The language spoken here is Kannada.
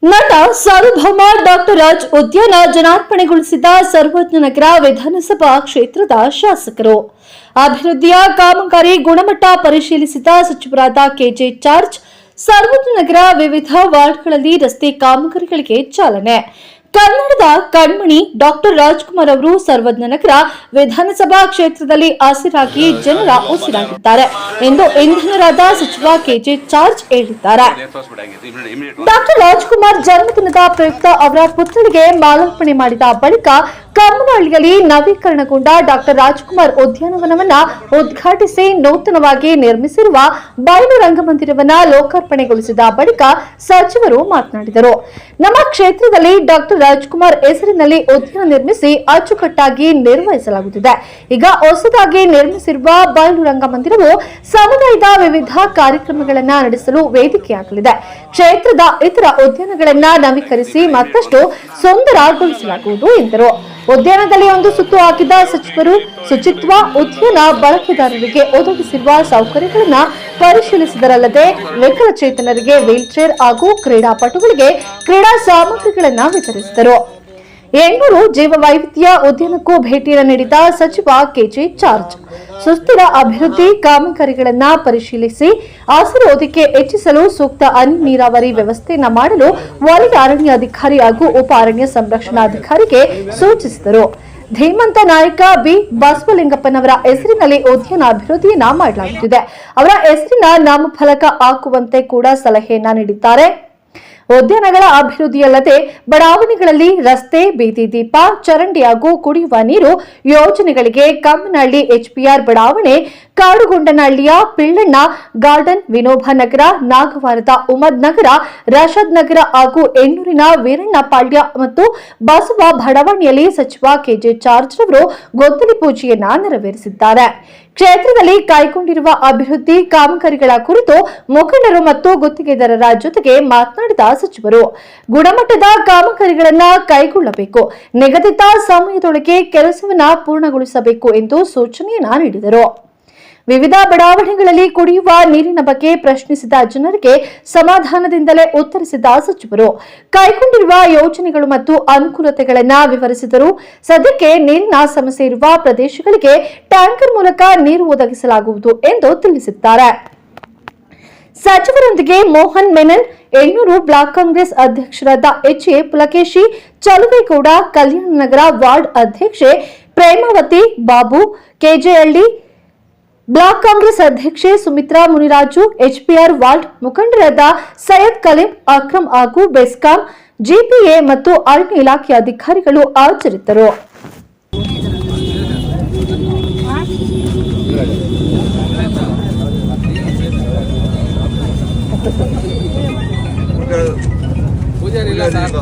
ನಟ ಸಾರ್ವಭೌಮ ಡಾಕ್ಟರ್ ರಾಜ್ ಉದ್ಯಾನ ಜನಾರ್ಪಣೆಗೊಳಿಸಿದ ಸರ್ವಜ್ಞನಗರ ವಿಧಾನಸಭಾ ಕ್ಷೇತ್ರದ ಶಾಸಕರು. ಅಭಿವೃದ್ಧಿಯ ಕಾಮಗಾರಿ ಗುಣಮಟ್ಟ ಪರಿಶೀಲಿಸಿದ ಸಚಿವರಾದ ಕೆಜೆ ಜಾರ್ಜ್. ಸರ್ವಜ್ಞನಗರ ವಿವಿಧ ವಾರ್ಡ್ಗಳಲ್ಲಿ ರಸ್ತೆ ಕಾಮಗಾರಿಗಳಿಗೆ ಚಾಲನೆ. ಕನ್ನಡದ ಕಣ್ಮಣಿ ಡಾಕ್ಟರ್ ರಾಜ್ಕುಮಾರ್ ಅವರು ಸರ್ವಜ್ಞನಗರ ವಿಧಾನಸಭಾ ಕ್ಷೇತ್ರದಲ್ಲಿ ಹಸಿರಾಗಿ ಜನರ ಉಸಿರಾಗಿದ್ದಾರೆ ಎಂದು ಇಂಧನರಾದ ಸಚಿವ ಕೆಜೆ ಜಾರ್ಜ್ ಹೇಳಿದ್ದಾರೆ. ಡಾಕ್ಟರ್ ರಾಜ್ಕುಮಾರ್ ಜನ್ಮದಿನದ ಪ್ರಯುಕ್ತ ಅವರ ಪುತ್ಥಳಿಗೆ ಮಾಲಾರ್ಪಣೆ ಮಾಡಿದ ಬಳಿಕ ಕಮ್ಮನಹಳ್ಳಿಯಲ್ಲಿ ನವೀಕರಣಗೊಂಡ ಡಾಕ್ಟರ್ ರಾಜ್ಕುಮಾರ್ ಉದ್ಯಾನವನವನ್ನ ಉದ್ಘಾಟಿಸಿ ನೂತನವಾಗಿ ನಿರ್ಮಿಸಿರುವ ಬಯಲು ರಂಗಮಂದಿರವನ್ನ ಲೋಕಾರ್ಪಣೆಗೊಳಿಸಿದ ಬಳಿಕ ಸಚಿವರು ಮಾತನಾಡಿದರು. ನಮ್ಮ ಕ್ಷೇತ್ರದಲ್ಲಿ ಡಾಕ್ಟರ್ ರಾಜ್ಕುಮಾರ್ ಹೆಸರಿನಲ್ಲಿ ಉದ್ಯಾನ ನಿರ್ಮಿಸಿ ಅಚ್ಚುಕಟ್ಟಾಗಿ ನಿರ್ವಹಿಸಲಾಗುತ್ತಿದೆ. ಈಗ ಹೊಸದಾಗಿ ನಿರ್ಮಿಸಿರುವ ಬಯಲು ರಂಗಮಂದಿರವು ಸಮುದಾಯದ ವಿವಿಧ ಕಾರ್ಯಕ್ರಮಗಳನ್ನು ನಡೆಸಲು ವೇದಿಕೆಯಾಗಲಿದೆ. ಕ್ಷೇತ್ರದ ಇತರ ಉದ್ಯಾನಗಳನ್ನ ನವೀಕರಿಸಿ ಮತ್ತಷ್ಟು ಸುಂದರಗೊಳಿಸಲಾಗುವುದು ಎಂದರು. ಉದ್ಯಾನದಲ್ಲಿ ಒಂದು ಸುತ್ತು ಹಾಕಿದ ಸಚಿವರು ಶುಚಿತ್ವ, ಉದ್ಯಾನ ಬಳಕೆದಾರರಿಗೆ ಒದಗಿಸಿರುವ ಸೌಕರ್ಯಗಳನ್ನು ಪರಿಶೀಲಿಸಿದರಲ್ಲದೆ ವಿಕಲಚೇತನರಿಗೆ ವೀಲ್ಚೇರ್ ಹಾಗೂ ಕ್ರೀಡಾಪಟುಗಳಿಗೆ ಕ್ರೀಡಾ ಸಾಮಗ್ರಿಗಳನ್ನು ವಿತರಿಸಿದರು. 800 ಜೀವವೈವಿಧ್ಯ ಉದ್ಯಾನಕ್ಕೂ ಭೇಟಿಯನ್ನು ನೀಡಿದ ಸಚಿವ ಕೆಜೆ ಜಾರ್ಜ್ ಸುಸ್ಥಿರ ಅಭಿವೃದ್ಧಿ ಕಾಮಗಾರಿಗಳನ್ನು ಪರಿಶೀಲಿಸಿ ಹಸಿರು ಹೊದಿಕೆ ಹೆಚ್ಚಿಸಲು ಸೂಕ್ತ ಹನಿ ನೀರಾವರಿ ವ್ಯವಸ್ಥೆಯನ್ನು ಮಾಡಲು ವಲಯ ಅರಣ್ಯ ಅಧಿಕಾರಿ ಹಾಗೂ ಉಪ ಅರಣ್ಯ ಸಂರಕ್ಷಣಾಧಿಕಾರಿಗೆ ಸೂಚಿಸಿದರು. ಧೀಮಂತ ನಾಯಕ ಬಿ ಬಸವಲಿಂಗಪ್ಪನವರ ಹೆಸರಿನಲ್ಲಿ ಉದ್ಯಾನ ಅಭಿವೃದ್ಧಿಯನ್ನ ಮಾಡಲಾಗುತ್ತಿದೆ. ಅವರ ಹೆಸರಿನ ನಾಮಫಲಕ ಹಾಕುವಂತೆ ಕೂಡ ಸಲಹೆಯನ್ನ ನೀಡಿದ್ದಾರೆ. ಉದ್ಯಾನಗಳ ಅಭಿವೃದ್ಧಿಯಲ್ಲದೆ ಬಡಾವಣೆಗಳಲ್ಲಿ ರಸ್ತೆ, ಬೀದಿ ದೀಪ, ಚರಂಡಿ ಹಾಗೂ ಕುಡಿಯುವ ನೀರು ಯೋಜನೆಗಳಿಗೆ ಕಮ್ಮನಹಳ್ಳಿ ಎಚ್ಪಿಆರ್ ಬಡಾವಣೆ, ಕಾಡುಗೊಂಡನಹಳ್ಳಿಯ ಪಿಳ್ಳಣ್ಣ ಗಾರ್ಡನ್, ವಿನೋಬ ನಗರ, ನಾಗವಾರದ ಉಮದ್ ನಗರ, ರಶದ್ ನಗರ ಹಾಗೂ ಎಣ್ಣೂರಿನ ವೀರಣ್ಣಪಾಳ್ಯ ಮತ್ತು ಬಸವ ಬಡಾವಣೆಯಲ್ಲಿ ಸಚಿವ ಕೆಜೆ ಜಾರ್ಜ್ ರವರು ಗೊದ್ದಲಿ ಪೂಜೆಯನ್ನ ನೆರವೇರಿಸಿದ್ದಾರೆ. ಕ್ಷೇತ್ರದಲ್ಲಿ ಕೈಗೊಂಡಿರುವ ಅಭಿವೃದ್ಧಿ ಕಾಮಗಾರಿಗಳ ಕುರಿತು ಮುಖಂಡರು ಮತ್ತು ಗುತ್ತಿಗೆದಾರರ ಜೊತೆಗೆ ಮಾತನಾಡಿದ ಸಚಿವರು ಗುಣಮಟ್ಟದ ಕಾಮಗಾರಿಗಳನ್ನು ಕೈಗೊಳ್ಳಬೇಕು, ನಿಗದಿತ ಸಮಯದೊಳಗೆ ಕೆಲಸವನ್ನ ಪೂರ್ಣಗೊಳಿಸಬೇಕು ಎಂದು ಸೂಚನೆಯನ್ನ ನೀಡಿದರು. ವಿವಿಧ ಬಡಾವಣೆಗಳಲ್ಲಿ ಕುಡಿಯುವ ನೀರಿನ ಬಗ್ಗೆ ಪ್ರಶ್ನಿಸಿದ ಜನರಿಗೆ ಸಮಾಧಾನದಿಂದಲೇ ಉತ್ತರಿಸಿದ ಸಚಿವರು ಕೈಗೊಂಡಿರುವ ಯೋಜನೆಗಳು ಮತ್ತು ಅನುಕೂಲತೆಗಳನ್ನು ವಿವರಿಸಿದರು. ಸದ್ಯಕ್ಕೆ ನೀರಿನ ಸಮಸ್ಯೆ ಇರುವ ಪ್ರದೇಶಗಳಿಗೆ ಟ್ಯಾಂಕರ್ ಮೂಲಕ ನೀರು ಒದಗಿಸಲಾಗುವುದು ಎಂದು ತಿಳಿಸಿದ್ದಾರೆ. ಸಚಿವರೊಂದಿಗೆ ಮೋಹನ್ ಮೆನನ್, 800 ಬ್ಲಾಕ್ ಕಾಂಗ್ರೆಸ್ ಅಧ್ಯಕ್ಷರಾದ ಎಚ್ಎ ಪುಲಕೇಶಿ, ಚಲುವೇಗೌಡ, ಕಲ್ಯಾಣನಗರ ವಾರ್ಡ್ ಅಧ್ಯಕ್ಷೆ ಪ್ರೇಮಾವತಿ, ಬಾಬು, ಕೆಜೆಹಳ್ಳಿ ಬ್ಲಾಕ್ ಕಾಂಗ್ರೆಸ್ ಅಧ್ಯಕ್ಷೆ ಸುಮಿತ್ರಾ ಮುನಿರಾಜು, ಎಚ್ಪಿಆರ್ ವಾರ್ಡ್ ಮುಖಂಡರಾದ ಸೈಯದ್ ಕಲೀಂ, ಅಕ್ರಮ್ ಹಾಗೂ ಬೆಸ್ಕಾಂ, ಜಿಪಿಎ ಮತ್ತು ಅರಣ್ಯ ಇಲಾಖೆ ಅಧಿಕಾರಿಗಳು ಹಾಜರಿದ್ದರು.